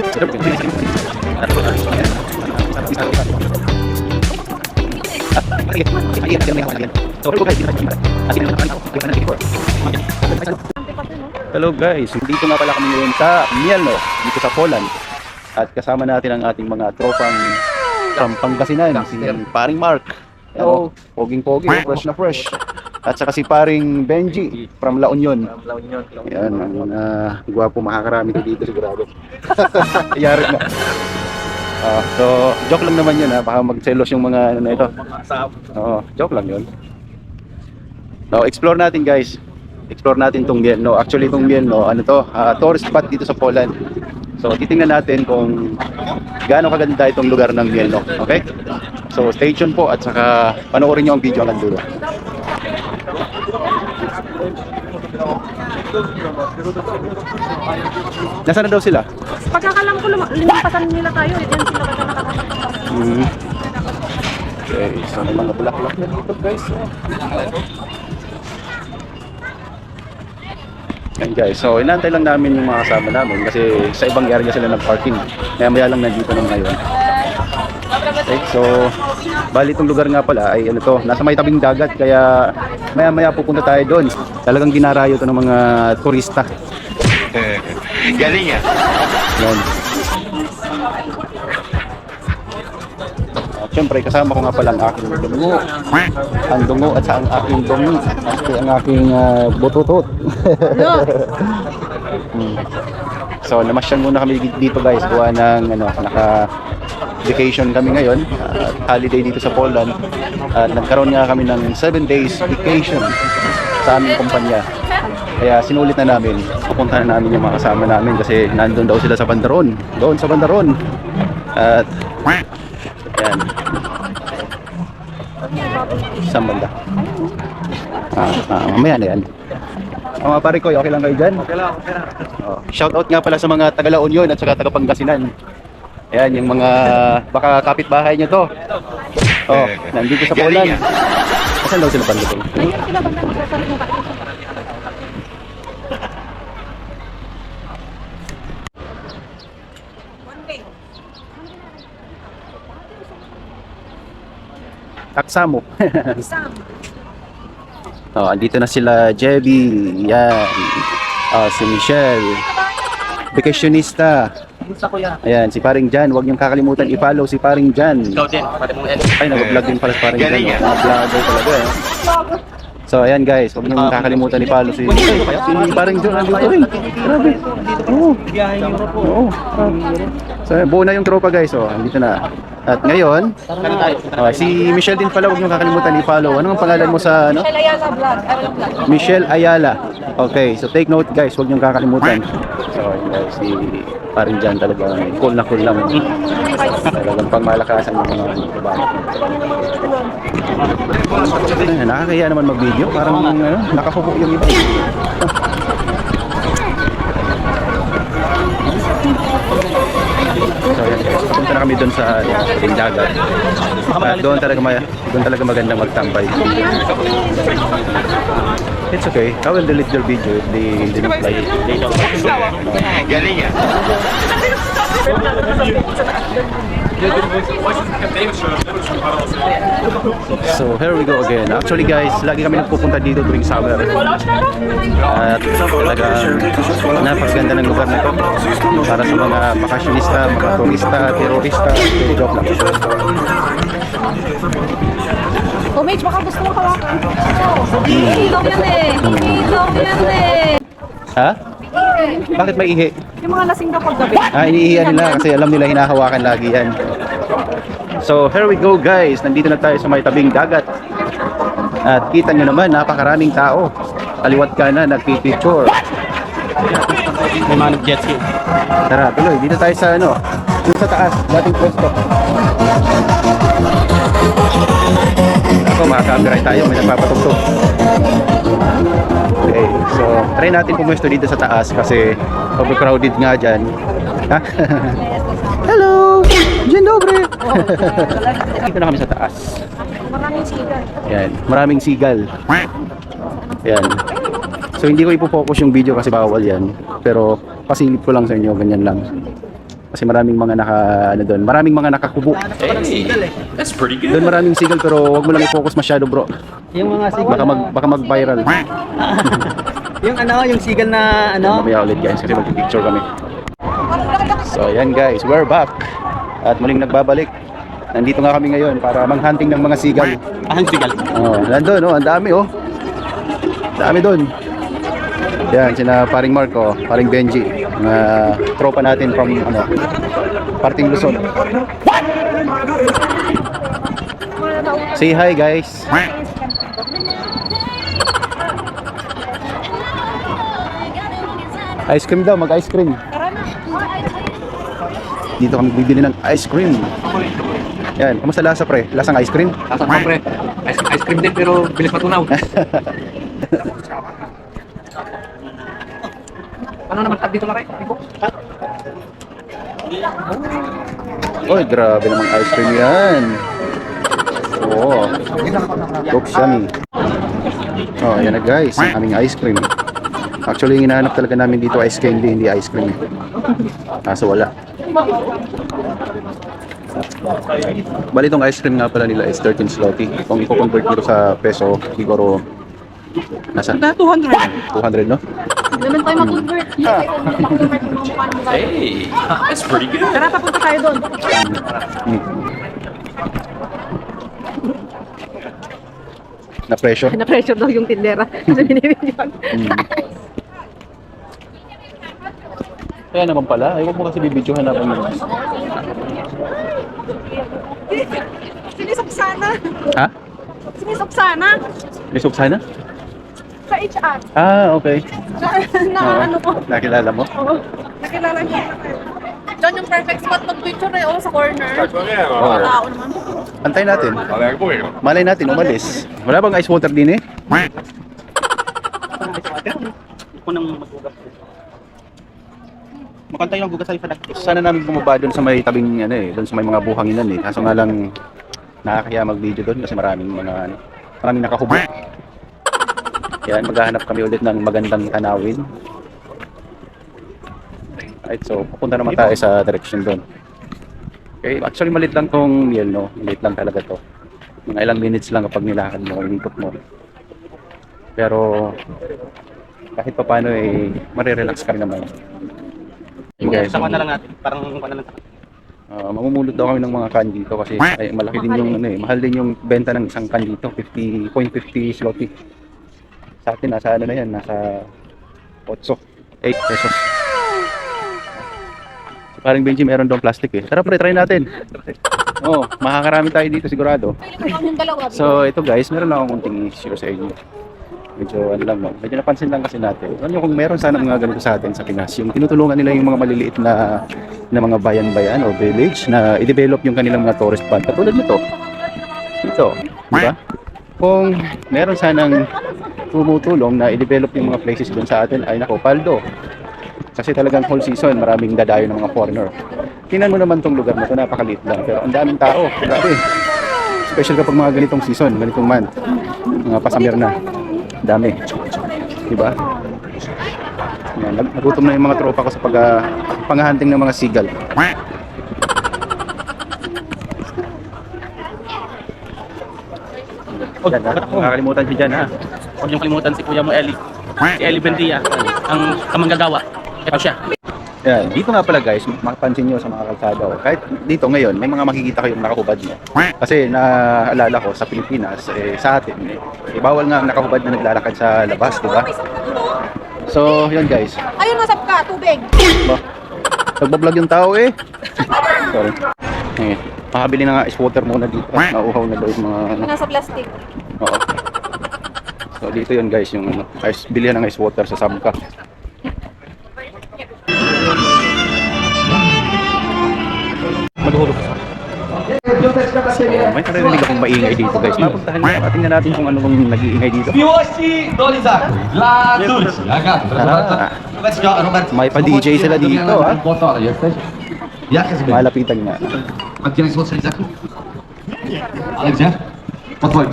Hello guys, dito nga pala kami ngayon sa Mielno, dito sa Poland. At kasama natin ang ating mga tropang from Pangasinan, si paring Mark. Hello, poging-pogi, fresh na fresh. At saka si paring Benji from La Union. Yan, ang gwapo, makakarami ko dito sigurado. Yari na. So, joke lang naman yun ha, baka magselos yung mga ano na ito. Oo, joke lang yun. So, explore natin guys. Explore natin itong Mielno. Actually itong Mielno, ano to, tourist spot dito sa Poland. So, titingnan natin kung gaano kaganda itong lugar ng Mielno. Okay? So, stay tuned po at saka panoorin nyo ang video hanggang dulo. Nasaan na daw sila? Pagkakalam ko, limampasan nila tayo. Yan sila ba nakakatawa. Okay, so may mga bulaklak na dito guys. Yan guys, so inantay lang namin yung mga kasama namin kasi sa ibang area sila nag-parking. Maya-maya lang nandito na ngayon. Okay, so bali itong lugar nga pala ay ano to, nasa may tabing dagat kaya maya-maya pupunta tayo doon. Talagang dinarayo to ng mga turista. Galing yan. Yan. Siyempre kasama ko nga pala ang aking dungo. Ang dungo at sa ang aking dungo. At ang aking bututot. So namasyal muna kami dito guys. Gawa ng ano, naka-vacation kami ngayon. Holiday dito sa Poland. At nagkaroon nga kami ng 7 days vacation sa aming kumpanya. Kaya sinulit na namin. Pupunta na namin yung mga kasama namin kasi nandun daw sila sa Bandaron. Doon sa Bandaron. At yan. Saan banda? Mamaya na yan. Mga pare ko, okay lang kayo dyan? Okay lang. Shout out nga pala sa mga taga La Union at saka taga Pangasinan. Ayan, yung mga baka kapitbahay nyo to. Oh, nandito sa Poland. Saan daw sila Bandaron? Taksamo. Andito na sila Jebby, yan. Si Michelle, vacationista. Ayan, si paring Jan, huwag niyong kakalimutan i-follow si paring Jan. Ay, nag-vlog din pala si paring Jan. Vlogger talaga eh. So ayan guys, huwag niyong kakalimutan i-follow si paring Jan, nandito rin. Grabe. Oo. So buo na yung tropa guys, andito na. At ngayon, si Michelle din pala, huwag nyo kakalimutan i-follow. Ano ang pangalan mo sa ano? Michelle Ayala Vlog. Michelle Ayala. Okay, so take note guys, huwag nyo kakalimutan. So guys, si paring Jan talaga cool na cool lang. Talagang pangmalakasan ng mga trabaho. Nakakaya naman mag-video, parang nakafupok yung iba. So yan guys, punta na kami doon sa dagat. Doon talaga magandang magtambay. It's okay, I will delete your video if they didn't like it. Galing yan. So here we go again. Actually guys, lagi kami nagpupunta dito tuwing summer. At talagang napakaganda ng lugar na ito para sa mga bakasyonista, mga turista, terorista. Joke lang. Mage, baka gusto mo hawakan. Ilaw yan eh. Ilaw yan eh. Ha? Bakit may ihi? Yung mga lasing na paggabi. Iniihiyan nila kasi alam nila hinahawakan lagi yan. So here we go guys, nandito na tayo sa may tabing dagat. At kita nyo naman, napakaraming tao. Kaliwat ka na, nagpipicture. May mga nag-jet ski. Tara, tuloy, dito tayo sa ano, dito sa taas, dating pwesto. Ako, makaka-copyright tayo, may nagpapatugtog. Okay, so try natin pumwesto dito sa taas kasi overcrowded nga dyan. Hello! Dzień dobry! Dito na kami sa taas. Maraming sigal. Yan, maraming sigal. Yan. So hindi ko ipo-focus yung video kasi bawal yan. Pero pasilip ko lang sa inyo, ganyan lang. Kasi maraming mga maraming mga nakakubo. Hey, that's pretty Doon good. maraming sigal pero wag mo lang i-focus masyado, bro. Yung mga sigal. Baka mag-viral. Yung sigal na Mamaya ulit guys kasi mag-picture kami. So ayan guys, we're back. At muling nagbabalik. Nandito nga kami ngayon para manghunting ng mga sigal. sigal. Oh, nandun, ang dami oh. Dami doon. Yan, sina paring Marco, paring Benji, mga tropa natin from parting Luzon. Say hi guys. Ice cream daw, mag-ice cream. Dito kami bibili ng ice cream. Yan, kamusta lasa pre? Lasang ice cream? Lasang pre. Ice cream din pero bilis matunaw. Ano naman tab dito na rin? Oy, grabe namang ice cream yan. Oo. Looks yummy. Oh, ayan na guys, ang aming ice cream. Actually, yung hinahanap talaga namin dito ice candy, hindi ice cream. Kaso wala. Bali itong ice cream nga pala nila is 13 zloty. Kung i-convert nito sa peso, siguro nasa 200, no? Naman tayo mag-convert. Hey, that's pretty good. Tara, papunta tayo doon. Na-pressure. Na-pressure daw yung tindera. Kasi binibidyoan. Kaya naman pala, huwag mo kasi bibidyohan natin yun. Sinisok sana. Ha? Sinisok sana. Lisok sana? Sa HR. Ah, okay. Na ano ko. Nakilala mo? Oo. Nakilala niya. Diyan yung perfect spot mag-picture eh. Sa corner. Oo. Tao naman. Antay natin. Malay natin, umalis. Wala bang ice water din eh? Makantay ng gugas sa sana namin bumaba doon sa may tabing doon sa may mga buhanginan eh. Kaso nga lang nakakaya mag-video doon kasi maraming nakahubo. Yan, maghahanap kami ulit ng magandang tanawin. Right, so pupunta naman tayo sa direction doon. Okay, actually malit lang tong Mielno, malit lang talaga to. Mga ilang minutes lang kapag nilakad mo, ikot mo. Pero kahit pa paano marirelax ka rin naman. Yung guys, sama na lang natin. Parang na lang. mamumulot daw kami ng mga can dito kasi malaki din yung mahal din yung benta ng isang can dito, 0.50 zloty. Sa atin nasa na yan, nasa 8 pesos. So, parang Benji meron doon plastic eh. Tara pre, try natin. Oh, makakarami tayo dito sigurado. So ito guys, meron lang akong kunting issue sa inyo. Medyo medyo napansin lang kasi natin. Alam nyo kung meron sana mga ganito sa atin sa Pinas, yung tinutulungan nila yung mga maliliit na mga bayan-bayan o village na i-develop yung kanilang mga tourist spot. Katulad nito. Ito, di ba? Kung meron sanang tumutulong na i-develop yung mga places doon sa atin, ay nako, paldo. Kasi talagang whole season, maraming dadayo ng mga foreigner. Tingnan mo naman tong lugar na ito, napakaliit lang. Pero ang daming tao, grabe. Special kapag mga ganitong season, ganitong month. Mga pasamir na. Dami. Diba? Yan, nagutom na yung mga tropa ko sa panghahunting ng mga sigal. Yan, nakakalimutan si Jan ha. Huwag niyong kalimutan si Kuya mo Eli. Si Eli Bendia, ang manggagawa. Ito siya. Yan, dito nga pala guys, makapansin nyo sa mga kalsada. Kahit dito ngayon, may mga makikita kayong nakahubad mo. Kasi naalala ko sa Pilipinas, sa atin, bawal nga ang nakahubad na naglalakad sa labas, diba? So, yun guys. Ayun, nasap ka. Tubig. Nagbablog yung tao eh. Sorry. Makabili na nga ice water muna dito. Nauuhaw na daw yung mga Nasa plastic. Oo. So, dito yun guys, yung bilihan ng ice water sa Sabka. Maghulog ka. So, may naririnig akong maingay dito guys. Mapuntahan nyo, tingnan natin kung ano bang nag-iingay dito. Miłości do Lizaka. Dla Tusi. May pa-DJ sila dito ha. Motor jesteś? Jak jest Malapitan nga. A gdzie jest Lizaki? Ale gdzie? Po twoim.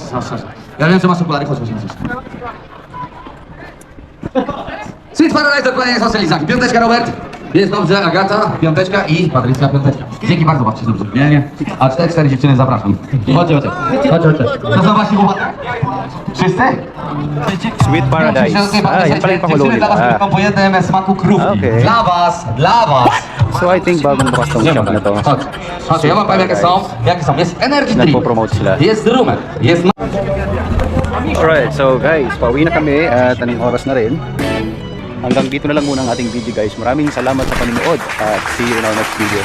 Ja wiem, że masz okulary, chodź, chodź. Sweet Paradise, dokładnie jest Lizaki. Piąteczka, Robert. Jest dobrze, Agata, piąteczka i Patrycja, piąteczka. Dzięki bardzo, babci, dobrze. Nie. A 4 dziewczyny zapraszam. Chodźcie. To są wasi chłopaki? Wszyscy? Sweet Paradise. Yan pala yung pakulo Dziewczyny dla was nila. kupią po jednym smaku krówki. Okay. Dla was. So I think bagong bukas tong shop na to. Chodźcie, ja wam powiem jakie są. Jest energy drink. Nagpo-promote sila. Jest rumek. Jest Alright, so guys, pauwi na kami at anong oras na rin. Hanggang dito na lang muna ang ating video guys. Maraming salamat sa panonood at see you in our next video.